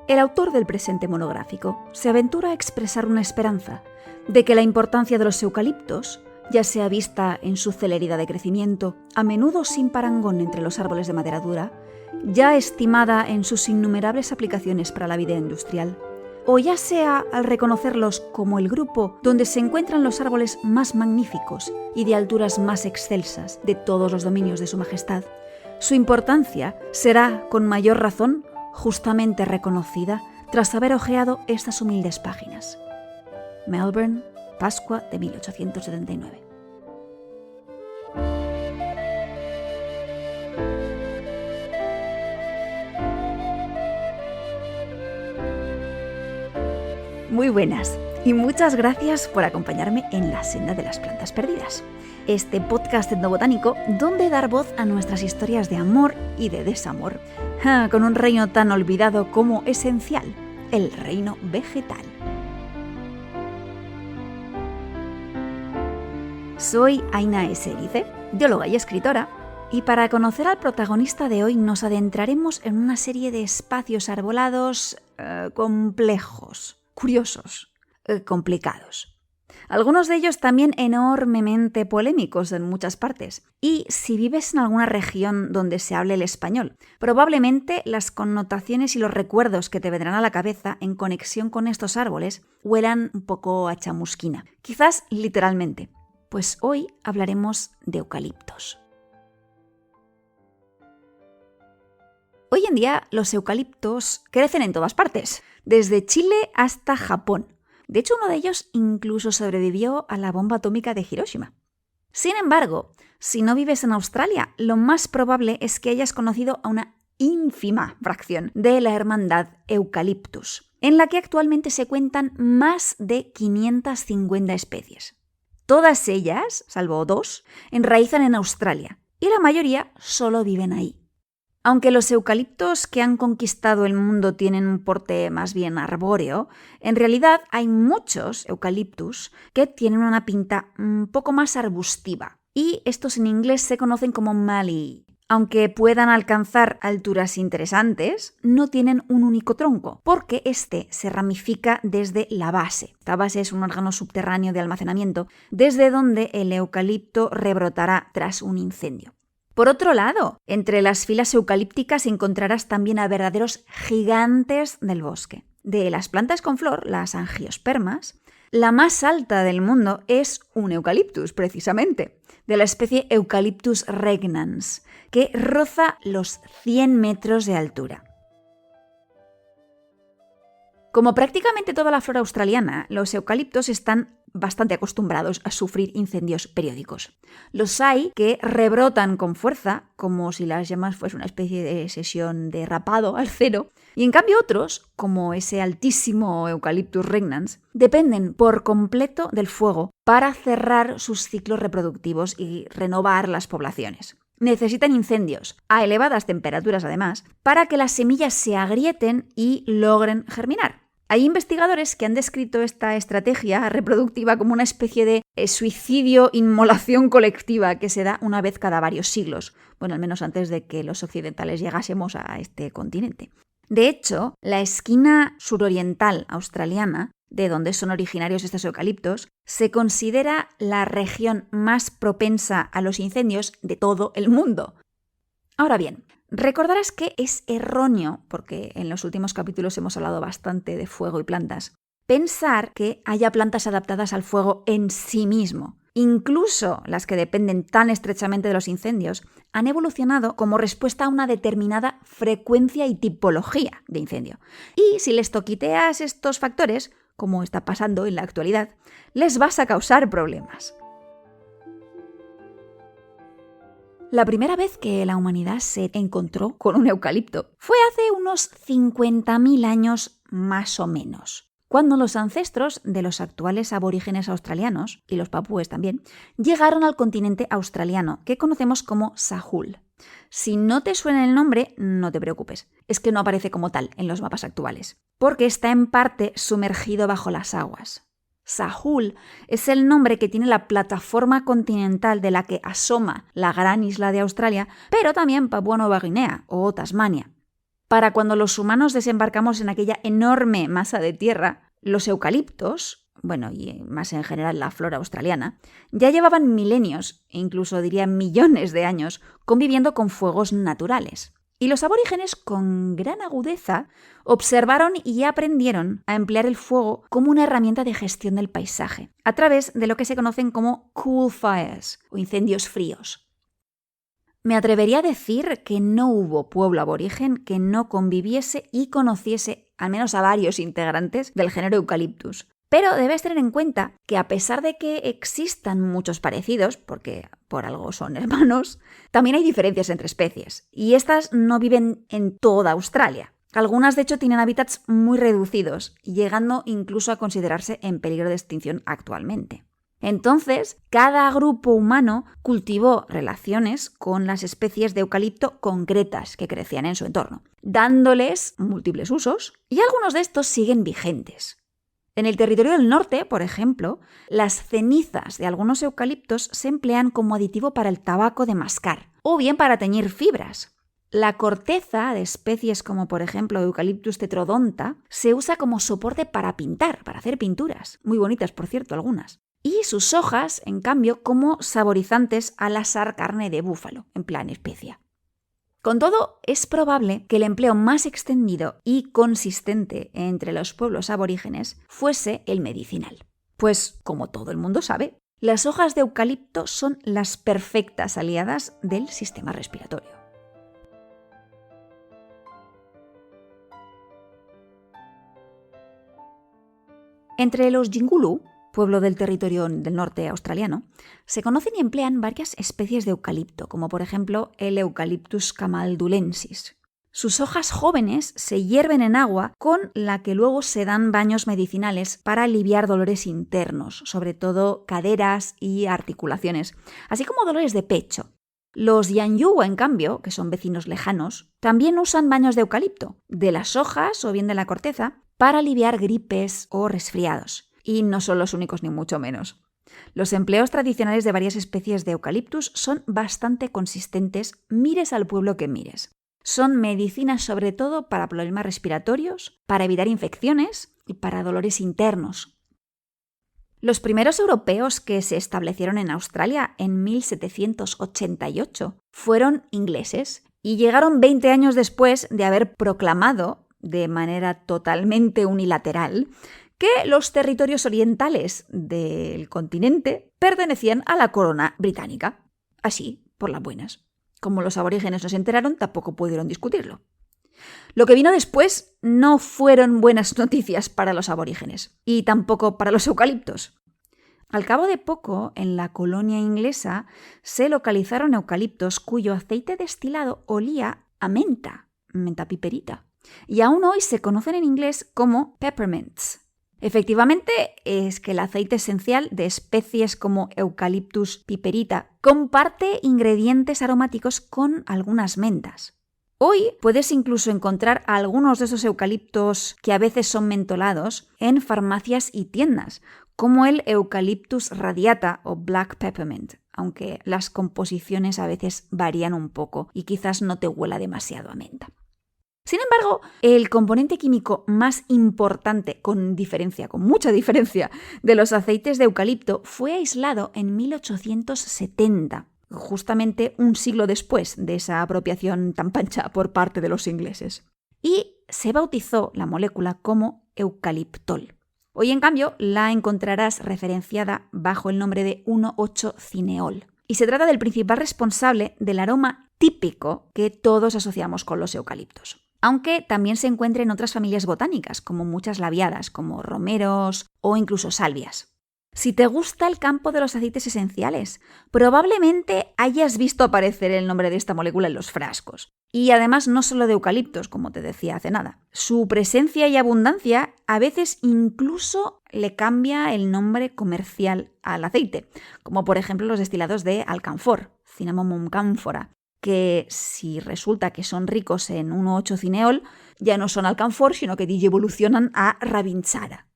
El autor del presente monográfico se aventura a expresar una esperanza de que la importancia de los eucaliptos, ya sea vista en su celeridad de crecimiento, a menudo sin parangón entre los árboles de madera dura, ya estimada en sus innumerables aplicaciones para la vida industrial, o ya sea al reconocerlos como el grupo donde se encuentran los árboles más magníficos y de alturas más excelsas de todos los dominios de su majestad, su importancia será con mayor razón justamente reconocida tras haber hojeado estas humildes páginas. Melbourne, Pascua de 1879. Muy buenas y muchas gracias por acompañarme en La Senda de las Plantas Perdidas, este podcast etnobotánico donde dar voz a nuestras historias de amor y de desamor, con un reino tan olvidado como esencial, el reino vegetal. Soy Aina Eserice, bióloga y escritora, y para conocer al protagonista de hoy nos adentraremos en una serie de espacios arbolados complejos, curiosos, complicados. Algunos de ellos también enormemente polémicos en muchas partes. Y si vives en alguna región donde se hable el español, probablemente las connotaciones y los recuerdos que te vendrán a la cabeza en conexión con estos árboles huelan un poco a chamusquina, quizás literalmente. Pues hoy hablaremos de eucaliptos. Hoy en día los eucaliptos crecen en todas partes, desde Chile hasta Japón. De hecho, uno de ellos incluso sobrevivió a la bomba atómica de Hiroshima. Sin embargo, si no vives en Australia, lo más probable es que hayas conocido a una ínfima fracción de la hermandad Eucalyptus, en la que actualmente se cuentan más de 550 especies. Todas ellas, salvo 2, enraizan en Australia y la mayoría solo viven ahí. Aunque los eucaliptos que han conquistado el mundo tienen un porte más bien arbóreo, en realidad hay muchos eucaliptus que tienen una pinta un poco más arbustiva. Y estos en inglés se conocen como mallee. Aunque puedan alcanzar alturas interesantes, no tienen un único tronco, porque este se ramifica desde la base. Esta base es un órgano subterráneo de almacenamiento, desde donde el eucalipto rebrotará tras un incendio. Por otro lado, entre las filas eucalípticas encontrarás también a verdaderos gigantes del bosque. De las plantas con flor, las angiospermas, la más alta del mundo es un eucaliptus, precisamente, de la especie Eucalyptus regnans, que roza los 100 metros de altura. Como prácticamente toda la flora australiana, los eucaliptos están bastante acostumbrados a sufrir incendios periódicos. Los hay que rebrotan con fuerza, como si las llamas fuese una especie de sesión de rapado al cero, y en cambio otros, como ese altísimo Eucalyptus regnans, dependen por completo del fuego para cerrar sus ciclos reproductivos y renovar las poblaciones. Necesitan incendios, a elevadas temperaturas además, para que las semillas se agrieten y logren germinar. Hay investigadores que han descrito esta estrategia reproductiva como una especie de suicidio-inmolación colectiva que se da una vez cada varios siglos, bueno, al menos antes de que los occidentales llegásemos a este continente. De hecho, la esquina suroriental australiana, de donde son originarios estos eucaliptos, se considera la región más propensa a los incendios de todo el mundo. Ahora bien, recordarás que es erróneo, porque en los últimos capítulos hemos hablado bastante de fuego y plantas, pensar que haya plantas adaptadas al fuego en sí mismo. Incluso las que dependen tan estrechamente de los incendios han evolucionado como respuesta a una determinada frecuencia y tipología de incendio. Y si les toquiteas estos factores, como está pasando en la actualidad, les vas a causar problemas. La primera vez que la humanidad se encontró con un eucalipto fue hace unos 50.000 años más o menos, cuando los ancestros de los actuales aborígenes australianos, y los papúes también, llegaron al continente australiano, que conocemos como Sahul. Si no te suena el nombre, no te preocupes, es que no aparece como tal en los mapas actuales, porque está en parte sumergido bajo las aguas. Sahul es el nombre que tiene la plataforma continental de la que asoma la gran isla de Australia, pero también Papúa Nueva Guinea o Tasmania. Para cuando los humanos desembarcamos en aquella enorme masa de tierra, los eucaliptos, bueno, y más en general la flora australiana, ya llevaban milenios, e incluso diría millones de años, conviviendo con fuegos naturales. Y los aborígenes, con gran agudeza, observaron y aprendieron a emplear el fuego como una herramienta de gestión del paisaje, a través de lo que se conocen como cool fires, o incendios fríos. Me atrevería a decir que no hubo pueblo aborigen que no conviviese y conociese al menos a varios integrantes del género Eucalyptus. Pero debes tener en cuenta que a pesar de que existan muchos parecidos, porque por algo son hermanos, también hay diferencias entre especies, y estas no viven en toda Australia. Algunas, de hecho, tienen hábitats muy reducidos, llegando incluso a considerarse en peligro de extinción actualmente. Entonces, cada grupo humano cultivó relaciones con las especies de eucalipto concretas que crecían en su entorno, dándoles múltiples usos, y algunos de estos siguen vigentes. En el territorio del norte, por ejemplo, las cenizas de algunos eucaliptos se emplean como aditivo para el tabaco de mascar, o bien para teñir fibras. La corteza de especies como por ejemplo Eucalyptus tetrodonta se usa como soporte para pintar, para hacer pinturas, muy bonitas por cierto algunas. Y sus hojas, en cambio, como saborizantes al asar carne de búfalo, en plan especia. Con todo, es probable que el empleo más extendido y consistente entre los pueblos aborígenes fuese el medicinal. Pues, como todo el mundo sabe, las hojas de eucalipto son las perfectas aliadas del sistema respiratorio. Entre los Yingulu, pueblo del territorio del norte australiano, se conocen y emplean varias especies de eucalipto, como por ejemplo el Eucalyptus camaldulensis. Sus hojas jóvenes se hierven en agua con la que luego se dan baños medicinales para aliviar dolores internos, sobre todo caderas y articulaciones, así como dolores de pecho. Los Yanyuwa, en cambio, que son vecinos lejanos, también usan baños de eucalipto, de las hojas o bien de la corteza, para aliviar gripes o resfriados. Y no son los únicos ni mucho menos. Los empleos tradicionales de varias especies de eucaliptus son bastante consistentes, mires al pueblo que mires. Son medicinas sobre todo para problemas respiratorios, para evitar infecciones y para dolores internos. Los primeros europeos que se establecieron en Australia en 1788 fueron ingleses y llegaron 20 años después de haber proclamado, de manera totalmente unilateral, que los territorios orientales del continente pertenecían a la corona británica. Así, por las buenas. Como los aborígenes no se enteraron, tampoco pudieron discutirlo. Lo que vino después no fueron buenas noticias para los aborígenes, y tampoco para los eucaliptos. Al cabo de poco, en la colonia inglesa, se localizaron eucaliptos cuyo aceite destilado olía a menta piperita, y aún hoy se conocen en inglés como peppermints. Efectivamente, es que el aceite esencial de especies como Eucalyptus piperita comparte ingredientes aromáticos con algunas mentas. Hoy puedes incluso encontrar algunos de esos eucaliptos que a veces son mentolados en farmacias y tiendas, como el Eucalyptus radiata o Black Peppermint, aunque las composiciones a veces varían un poco y quizás no te huela demasiado a menta. Sin embargo, el componente químico más importante, con mucha diferencia, de los aceites de eucalipto fue aislado en 1870, justamente un siglo después de esa apropiación tan pancha por parte de los ingleses. Y se bautizó la molécula como eucaliptol. Hoy, en cambio, la encontrarás referenciada bajo el nombre de 1,8-cineol. Y se trata del principal responsable del aroma típico que todos asociamos con los eucaliptos. Aunque también se encuentra en otras familias botánicas, como muchas labiadas, como romeros o incluso salvias. Si te gusta el campo de los aceites esenciales, probablemente hayas visto aparecer el nombre de esta molécula en los frascos. Y además no solo de eucaliptos, como te decía hace nada. Su presencia y abundancia a veces incluso le cambia el nombre comercial al aceite, como por ejemplo los destilados de alcanfor, Cinnamomum camphora, que si resulta que son ricos en 1,8-cineol, ya no son alcanfor, sino que evolucionan a ravinchara.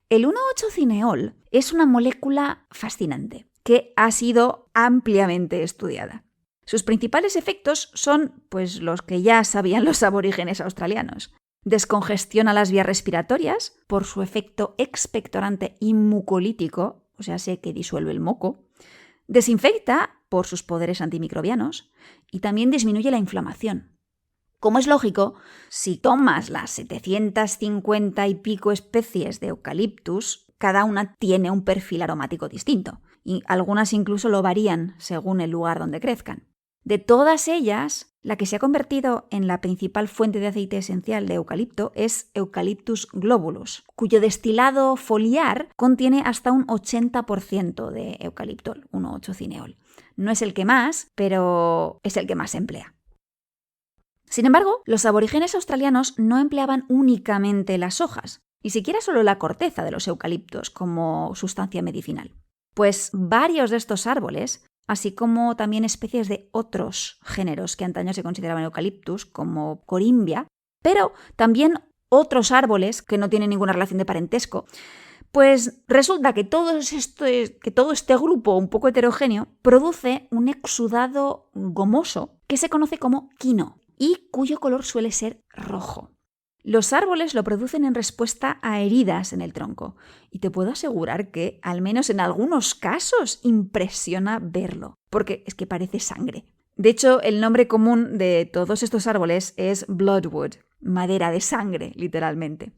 El 1,8-cineol es una molécula fascinante que ha sido ampliamente estudiada. Sus principales efectos son, pues, los que ya sabían los aborígenes australianos. Descongestiona las vías respiratorias por su efecto expectorante y mucolítico, o sea, sé que disuelve el moco. Desinfecta por sus poderes antimicrobianos y también disminuye la inflamación. Como es lógico, si tomas las 750 y pico especies de eucaliptus, cada una tiene un perfil aromático distinto, y algunas incluso lo varían según el lugar donde crezcan. De todas ellas, la que se ha convertido en la principal fuente de aceite esencial de eucalipto es Eucalyptus globulus, cuyo destilado foliar contiene hasta un 80% de eucaliptol, 1,8-cineol. No es el que más, pero es el que más se emplea. Sin embargo, los aborígenes australianos no empleaban únicamente las hojas, ni siquiera solo la corteza de los eucaliptos como sustancia medicinal. Pues varios de estos árboles, así como también especies de otros géneros que antaño se consideraban eucaliptus, como corimbia, pero también otros árboles que no tienen ninguna relación de parentesco, pues resulta que todo este grupo un poco heterogéneo produce un exudado gomoso que se conoce como quino y cuyo color suele ser rojo. Los árboles lo producen en respuesta a heridas en el tronco y te puedo asegurar que, al menos en algunos casos, impresiona verlo, porque es que parece sangre. De hecho, el nombre común de todos estos árboles es bloodwood, madera de sangre, literalmente.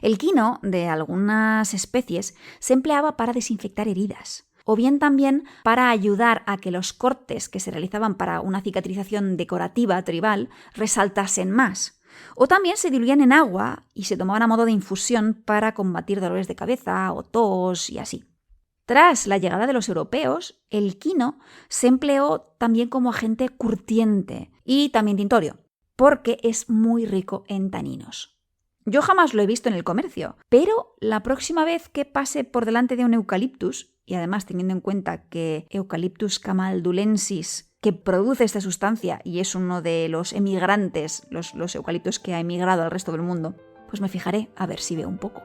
El quino de algunas especies se empleaba para desinfectar heridas, o bien también para ayudar a que los cortes que se realizaban para una cicatrización decorativa tribal resaltasen más. O también se diluían en agua y se tomaban a modo de infusión para combatir dolores de cabeza o tos y así. Tras la llegada de los europeos, el quino se empleó también como agente curtiente y también tintorio, porque es muy rico en taninos. Yo jamás lo he visto en el comercio, pero la próxima vez que pase por delante de un eucaliptus, y además teniendo en cuenta que Eucalyptus camaldulensis, que produce esta sustancia y es uno de los emigrantes, los eucaliptos que ha emigrado al resto del mundo, pues me fijaré a ver si veo un poco.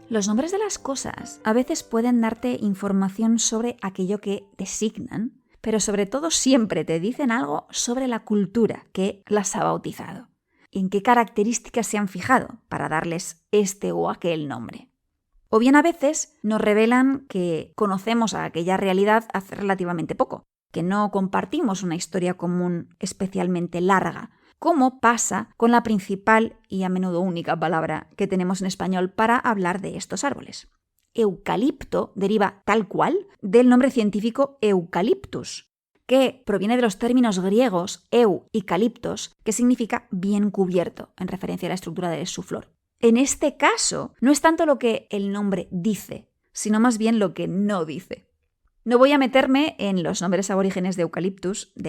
Los nombres de las cosas a veces pueden darte información sobre aquello que designan, pero sobre todo siempre te dicen algo sobre la cultura que las ha bautizado. En qué características se han fijado para darles este o aquel nombre. O bien a veces nos revelan que conocemos a aquella realidad hace relativamente poco, que no compartimos una historia común especialmente larga, como pasa con la principal y a menudo única palabra que tenemos en español para hablar de estos árboles. Eucalipto deriva tal cual del nombre científico Eucalyptus, que proviene de los términos griegos eu y caliptos, que significa bien cubierto, en referencia a la estructura de su flor. En este caso, no es tanto lo que el nombre dice, sino más bien lo que no dice. No voy a meterme en los nombres aborígenes de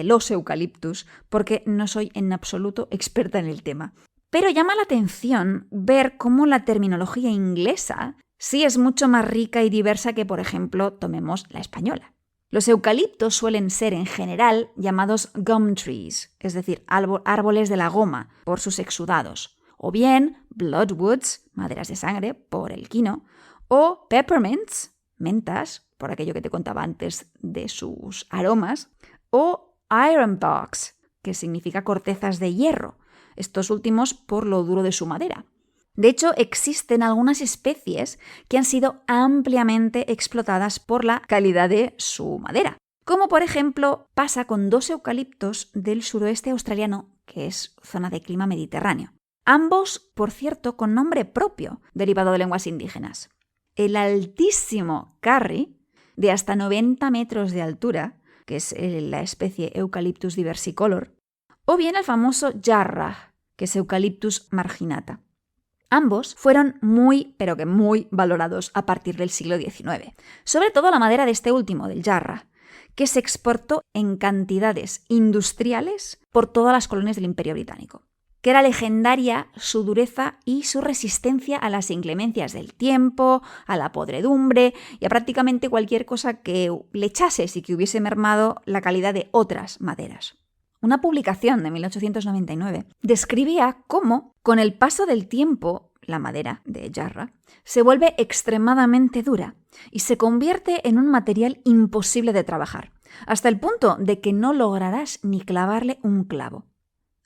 los eucaliptus, porque no soy en absoluto experta en el tema. Pero llama la atención ver cómo la terminología inglesa sí es mucho más rica y diversa que, por ejemplo, tomemos la española. Los eucaliptos suelen ser en general llamados gum trees, es decir, árboles de la goma, por sus exudados, o bien bloodwoods, maderas de sangre, por el quino, o peppermints, mentas, por aquello que te contaba antes de sus aromas, o ironbarks, que significa cortezas de hierro, estos últimos por lo duro de su madera. De hecho, existen algunas especies que han sido ampliamente explotadas por la calidad de su madera, como por ejemplo pasa con 2 eucaliptos del suroeste australiano, que es zona de clima mediterráneo. Ambos, por cierto, con nombre propio, derivado de lenguas indígenas. El altísimo Karri, de hasta 90 metros de altura, que es la especie Eucalyptus diversicolor, o bien el famoso Jarrah, que es Eucalyptus marginata. Ambos fueron muy, pero que muy valorados a partir del siglo XIX, sobre todo la madera de este último, del Jarrah, que se exportó en cantidades industriales por todas las colonias del Imperio Británico, que era legendaria su dureza y su resistencia a las inclemencias del tiempo, a la podredumbre y a prácticamente cualquier cosa que le echases y que hubiese mermado la calidad de otras maderas. Una publicación de 1899 describía cómo, con el paso del tiempo, la madera de Jarrah, se vuelve extremadamente dura y se convierte en un material imposible de trabajar, hasta el punto de que no lograrás ni clavarle un clavo.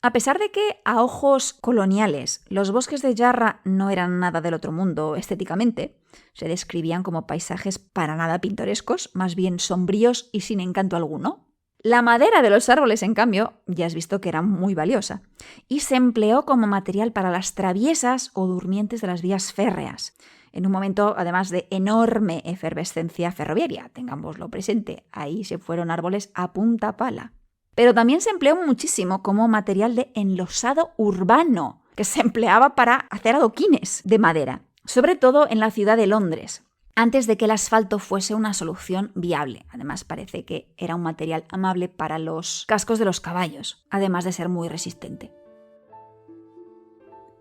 A pesar de que, a ojos coloniales, los bosques de Jarrah no eran nada del otro mundo estéticamente, se describían como paisajes para nada pintorescos, más bien sombríos y sin encanto alguno. La madera de los árboles, en cambio, ya has visto que era muy valiosa, y se empleó como material para las traviesas o durmientes de las vías férreas, en un momento, además, de enorme efervescencia ferroviaria, tengámoslo presente, ahí se fueron árboles a punta pala. Pero también se empleó muchísimo como material de enlosado urbano, que se empleaba para hacer adoquines de madera, sobre todo en la ciudad de Londres, antes de que el asfalto fuese una solución viable. Además, parece que era un material amable para los cascos de los caballos, además de ser muy resistente.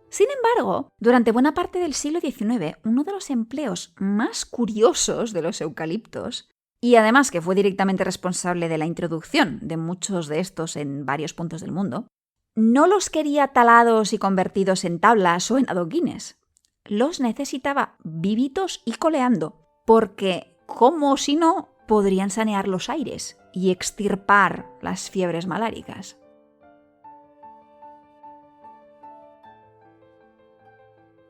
Sin embargo, durante buena parte del siglo XIX, uno de los empleos más curiosos de los eucaliptos, y además que fue directamente responsable de la introducción de muchos de estos en varios puntos del mundo, no los quería talados y convertidos en tablas o en adoquines. Los necesitaba vivitos y coleando, porque, como si no, podrían sanear los aires y extirpar las fiebres maláricas.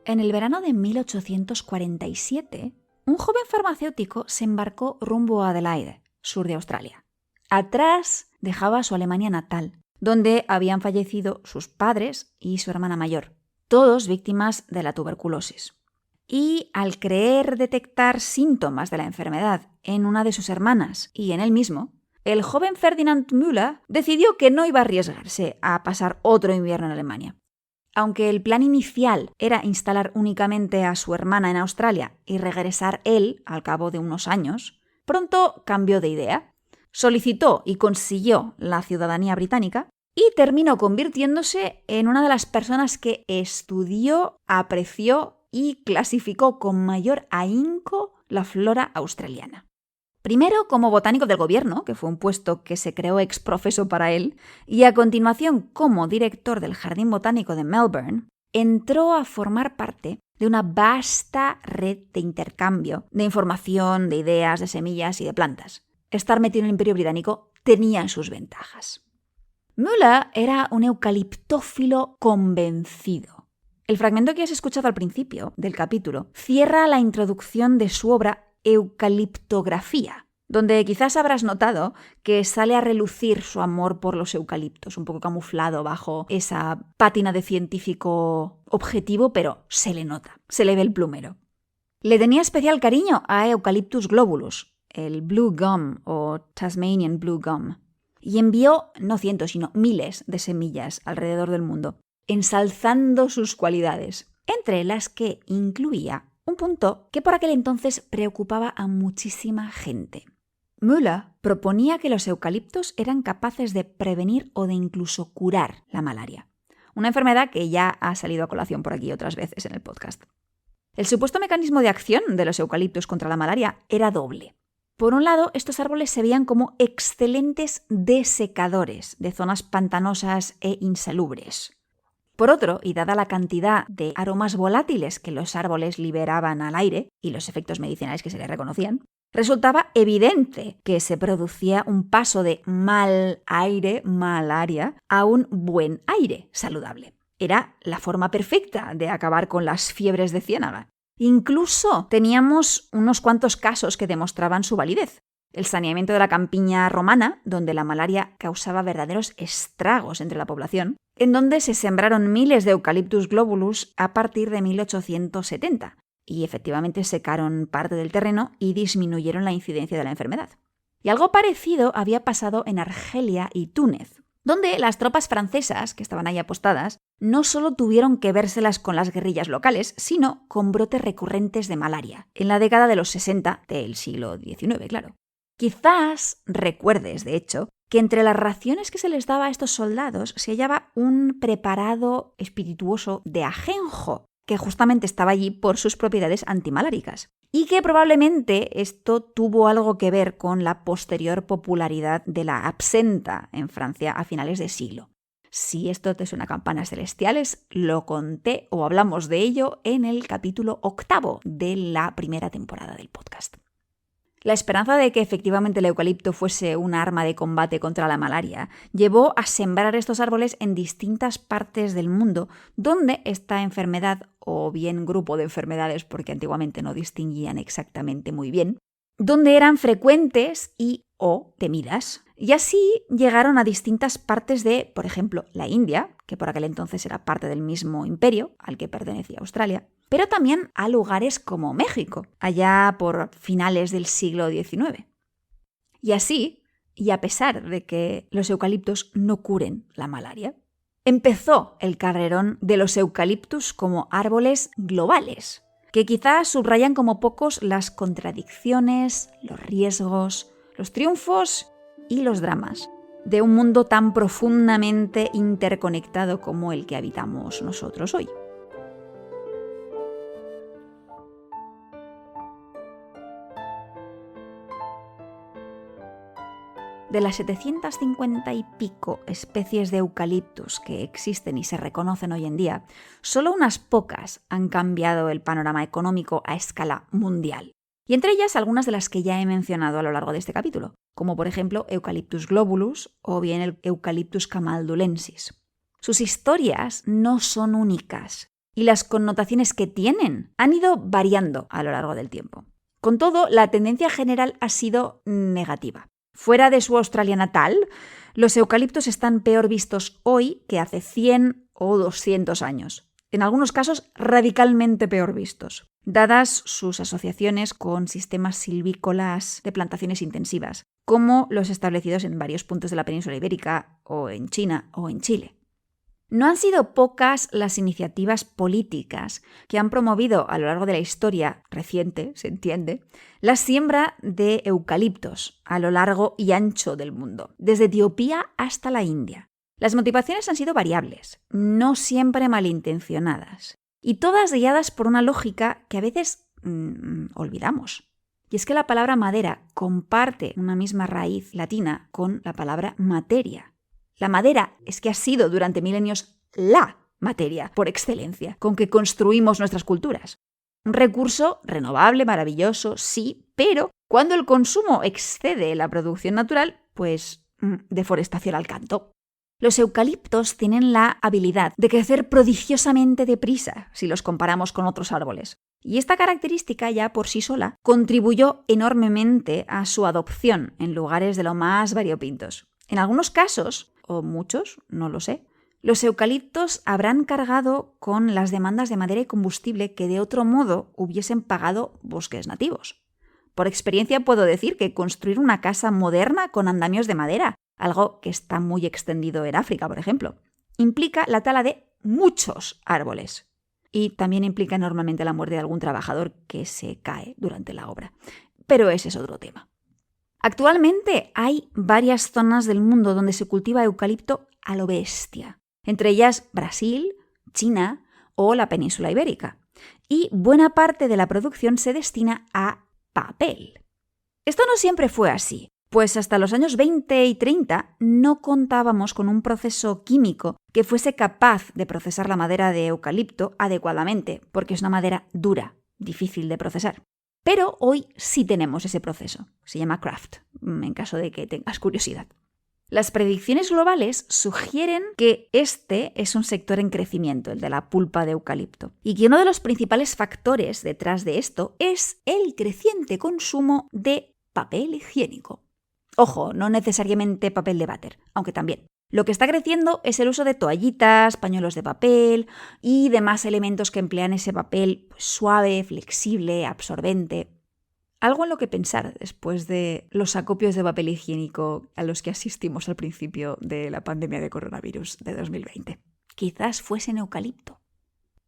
En el verano de 1847, un joven farmacéutico se embarcó rumbo a Adelaide, sur de Australia. Atrás dejaba su Alemania natal, donde habían fallecido sus padres y su hermana mayor, todos víctimas de la tuberculosis. Y al creer detectar síntomas de la enfermedad en una de sus hermanas y en él mismo, el joven Ferdinand Müller decidió que no iba a arriesgarse a pasar otro invierno en Alemania. Aunque el plan inicial era instalar únicamente a su hermana en Australia y regresar él al cabo de unos años, pronto cambió de idea, solicitó y consiguió la ciudadanía británica y terminó convirtiéndose en una de las personas que estudió, apreció y clasificó con mayor ahínco la flora australiana. Primero como botánico del gobierno, que fue un puesto que se creó ex profeso para él, y a continuación como director del Jardín Botánico de Melbourne, entró a formar parte de una vasta red de intercambio de información, de ideas, de semillas y de plantas. Estar metido en el Imperio Británico tenía sus ventajas. Müller era un eucaliptófilo convencido. El fragmento que has escuchado al principio del capítulo cierra la introducción de su obra Eucaliptografía, donde quizás habrás notado que sale a relucir su amor por los eucaliptos, un poco camuflado bajo esa pátina de científico objetivo, pero se le nota, se le ve el plumero. Le tenía especial cariño a Eucalyptus globulus, el blue gum o Tasmanian blue gum, y envió no cientos, sino miles de semillas alrededor del mundo, ensalzando sus cualidades, entre las que incluía un punto que por aquel entonces preocupaba a muchísima gente. Müller proponía que los eucaliptos eran capaces de prevenir o de incluso curar la malaria, una enfermedad que ya ha salido a colación por aquí otras veces en el podcast. El supuesto mecanismo de acción de los eucaliptos contra la malaria era doble. Por un lado, estos árboles se veían como excelentes desecadores de zonas pantanosas e insalubres. Por otro, y dada la cantidad de aromas volátiles que los árboles liberaban al aire y los efectos medicinales que se les reconocían, resultaba evidente que se producía un paso de mal aire, malaria, a un buen aire saludable. Era la forma perfecta de acabar con las fiebres de ciénaga. Incluso teníamos unos cuantos casos que demostraban su validez. El saneamiento de la campiña romana, donde la malaria causaba verdaderos estragos entre la población, en donde se sembraron miles de Eucalyptus globulus a partir de 1870, y efectivamente secaron parte del terreno y disminuyeron la incidencia de la enfermedad. Y algo parecido había pasado en Argelia y Túnez, donde las tropas francesas, que estaban ahí apostadas, no solo tuvieron que vérselas con las guerrillas locales, sino con brotes recurrentes de malaria, en la década de los 60 del siglo XIX, claro. Quizás recuerdes, de hecho, que entre las raciones que se les daba a estos soldados se hallaba un preparado espirituoso de ajenjo, que justamente estaba allí por sus propiedades antimaláricas, y que probablemente esto tuvo algo que ver con la posterior popularidad de la absenta en Francia a finales de siglo. Si esto te suena a campanas celestiales, lo conté o hablamos de ello en el capítulo 8 de la primera temporada del podcast. La esperanza de que efectivamente el eucalipto fuese un arma de combate contra la malaria llevó a sembrar estos árboles en distintas partes del mundo donde esta enfermedad, o bien grupo de enfermedades, porque antiguamente no distinguían exactamente muy bien, donde eran frecuentes y o temidas. Y así llegaron a distintas partes de, por ejemplo, la India, que por aquel entonces era parte del mismo imperio al que pertenecía Australia, pero también a lugares como México, allá por finales del siglo XIX. Y así, y a pesar de que los eucaliptos no curen la malaria, empezó el carrerón de los eucaliptus como árboles globales, que quizás subrayan como pocos las contradicciones, los riesgos, los triunfos y los dramas de un mundo tan profundamente interconectado como el que habitamos nosotros hoy. De las 750 y pico especies de eucaliptus que existen y se reconocen hoy en día, solo unas pocas han cambiado el panorama económico a escala mundial. Y entre ellas algunas de las que ya he mencionado a lo largo de este capítulo, como por ejemplo Eucalyptus globulus o bien el Eucalyptus camaldulensis. Sus historias no son únicas y las connotaciones que tienen han ido variando a lo largo del tiempo. Con todo, la tendencia general ha sido negativa. Fuera de su Australia natal, los eucaliptos están peor vistos hoy que hace 100 o 200 años. En algunos casos, radicalmente peor vistos, dadas sus asociaciones con sistemas silvícolas de plantaciones intensivas, como los establecidos en varios puntos de la península ibérica, o en China o en Chile. No han sido pocas las iniciativas políticas que han promovido a lo largo de la historia reciente, se entiende, la siembra de eucaliptos a lo largo y ancho del mundo, desde Etiopía hasta la India. Las motivaciones han sido variables, no siempre malintencionadas, y todas guiadas por una lógica que a veces olvidamos. Y es que la palabra madera comparte una misma raíz latina con la palabra materia. La madera es que ha sido durante milenios la materia por excelencia con que construimos nuestras culturas. Un recurso renovable, maravilloso, sí, pero cuando el consumo excede la producción natural, pues deforestación al canto. Los eucaliptos tienen la habilidad de crecer prodigiosamente deprisa si los comparamos con otros árboles. Y esta característica ya por sí sola contribuyó enormemente a su adopción en lugares de lo más variopintos. En algunos casos, o muchos, no lo sé, los eucaliptos habrán cargado con las demandas de madera y combustible que de otro modo hubiesen pagado bosques nativos. Por experiencia puedo decir que construir una casa moderna con andamios de madera, algo que está muy extendido en África, por ejemplo, implica la tala de muchos árboles. Y también implica enormemente la muerte de algún trabajador que se cae durante la obra. Pero ese es otro tema. Actualmente hay varias zonas del mundo donde se cultiva eucalipto a lo bestia, entre ellas Brasil, China o la península ibérica, y buena parte de la producción se destina a papel. Esto no siempre fue así, pues hasta los años 20 y 30 no contábamos con un proceso químico que fuese capaz de procesar la madera de eucalipto adecuadamente, porque es una madera dura, difícil de procesar. Pero hoy sí tenemos ese proceso. Se llama craft, en caso de que tengas curiosidad. Las predicciones globales sugieren que este es un sector en crecimiento, el de la pulpa de eucalipto, y que uno de los principales factores detrás de esto es el creciente consumo de papel higiénico. Ojo, no necesariamente papel de váter, aunque también. Lo que está creciendo es el uso de toallitas, pañuelos de papel y demás elementos que emplean ese papel suave, flexible, absorbente. Algo en lo que pensar después de los acopios de papel higiénico a los que asistimos al principio de la pandemia de coronavirus de 2020. Quizás fuesen eucalipto.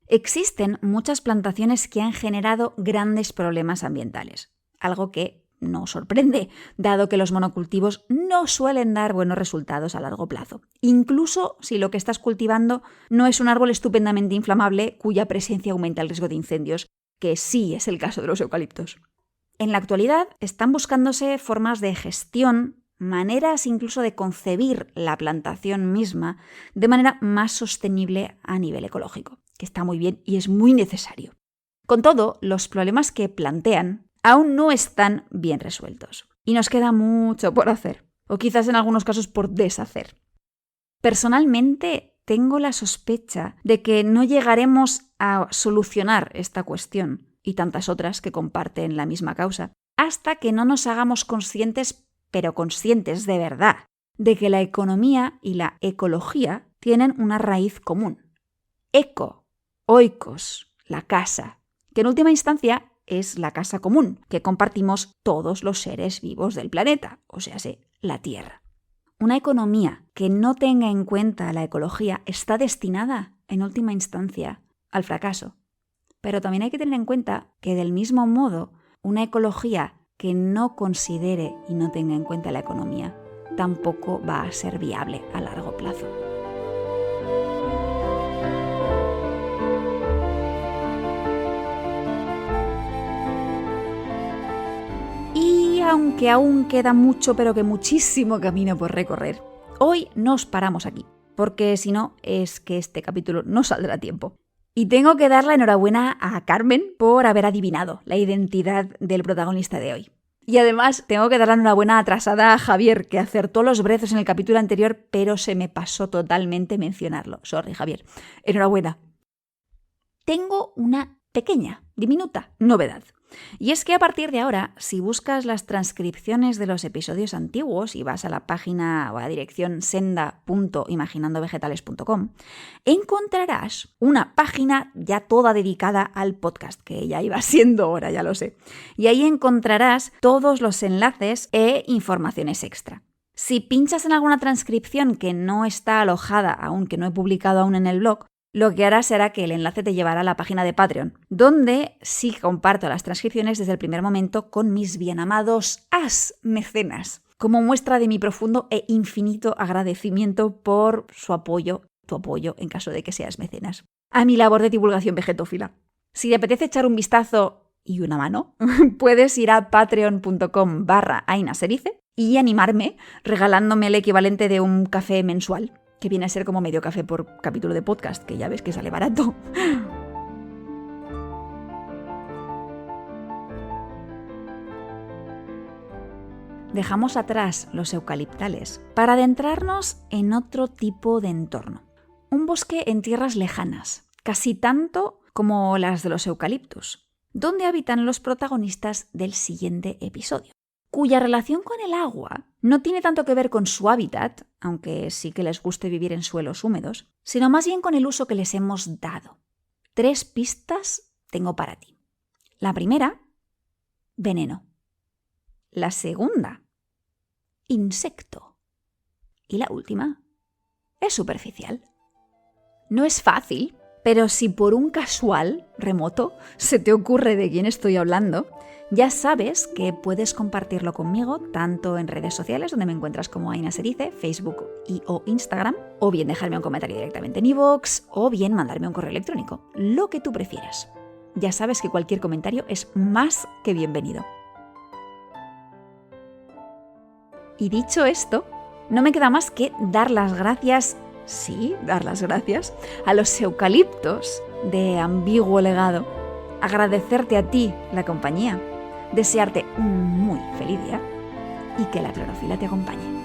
Existen muchas plantaciones que han generado grandes problemas ambientales, algo que no sorprende, dado que los monocultivos no suelen dar buenos resultados a largo plazo, incluso si lo que estás cultivando no es un árbol estupendamente inflamable cuya presencia aumenta el riesgo de incendios, que sí es el caso de los eucaliptos. En la actualidad están buscándose formas de gestión maneras incluso de concebir la plantación misma de manera más sostenible a nivel ecológico, que está muy bien y es muy necesario. Con todo, los problemas que plantean aún no están bien resueltos y nos queda mucho por hacer, o quizás en algunos casos por deshacer. Personalmente, tengo la sospecha de que no llegaremos a solucionar esta cuestión y tantas otras que comparten la misma causa hasta que no nos hagamos conscientes, pero conscientes de verdad, de que la economía y la ecología tienen una raíz común. Eco, oikos, la casa, que en última instancia es la casa común que compartimos todos los seres vivos del planeta, o sea, la Tierra. Una economía que no tenga en cuenta la ecología está destinada, en última instancia, al fracaso. Pero también hay que tener en cuenta que, del mismo modo, una ecología que no considere y no tenga en cuenta la economía tampoco va a ser viable a largo plazo. Y aunque aún queda mucho, pero que muchísimo camino por recorrer, hoy nos paramos aquí, porque si no es que este capítulo no saldrá a tiempo. Y tengo que dar la enhorabuena a Carmen por haber adivinado la identidad del protagonista de hoy. Y además tengo que dar la enhorabuena atrasada a Javier, que acertó los brezos en el capítulo anterior, pero se me pasó totalmente mencionarlo. Sorry, Javier. Enhorabuena. Tengo una pequeña, diminuta novedad. Y es que a partir de ahora, si buscas las transcripciones de los episodios antiguos y vas a la página o a la dirección senda.imaginandovegetales.com, encontrarás una página ya toda dedicada al podcast, que ya iba siendo hora, ya lo sé. Y ahí encontrarás todos los enlaces e informaciones extra. Si pinchas en alguna transcripción que no está alojada aún, que no he publicado aún en el blog, lo que hará será que el enlace te llevará a la página de Patreon, donde sí comparto las transcripciones desde el primer momento con mis bien amados mecenas, como muestra de mi profundo e infinito agradecimiento por su apoyo, tu apoyo en caso de que seas mecenas, a mi labor de divulgación vegetófila. Si te apetece echar un vistazo y una mano, puedes ir a patreon.com/ainaserice y animarme regalándome el equivalente de un café mensual, que viene a ser como medio café por capítulo de podcast, que ya ves que sale barato. Dejamos atrás los eucaliptales para adentrarnos en otro tipo de entorno. Un bosque en tierras lejanas, casi tanto como las de los eucaliptus, donde habitan los protagonistas del siguiente episodio, cuya relación con el agua no tiene tanto que ver con su hábitat, aunque sí que les guste vivir en suelos húmedos, sino más bien con el uso que les hemos dado. 3 pistas tengo para ti. La primera, veneno. La segunda, insecto. Y la última, es superficial. No es fácil, pero si por un casual remoto se te ocurre de quién estoy hablando, ya sabes que puedes compartirlo conmigo tanto en redes sociales, donde me encuentras como Aina Serice, Facebook o Instagram, o bien dejarme un comentario directamente en iVoox, o bien mandarme un correo electrónico, lo que tú prefieras. Ya sabes que cualquier comentario es más que bienvenido. Y dicho esto, no me queda más que dar las gracias a los eucaliptos de ambiguo legado, agradecerte a ti la compañía, desearte un muy feliz día y que la clorofila te acompañe.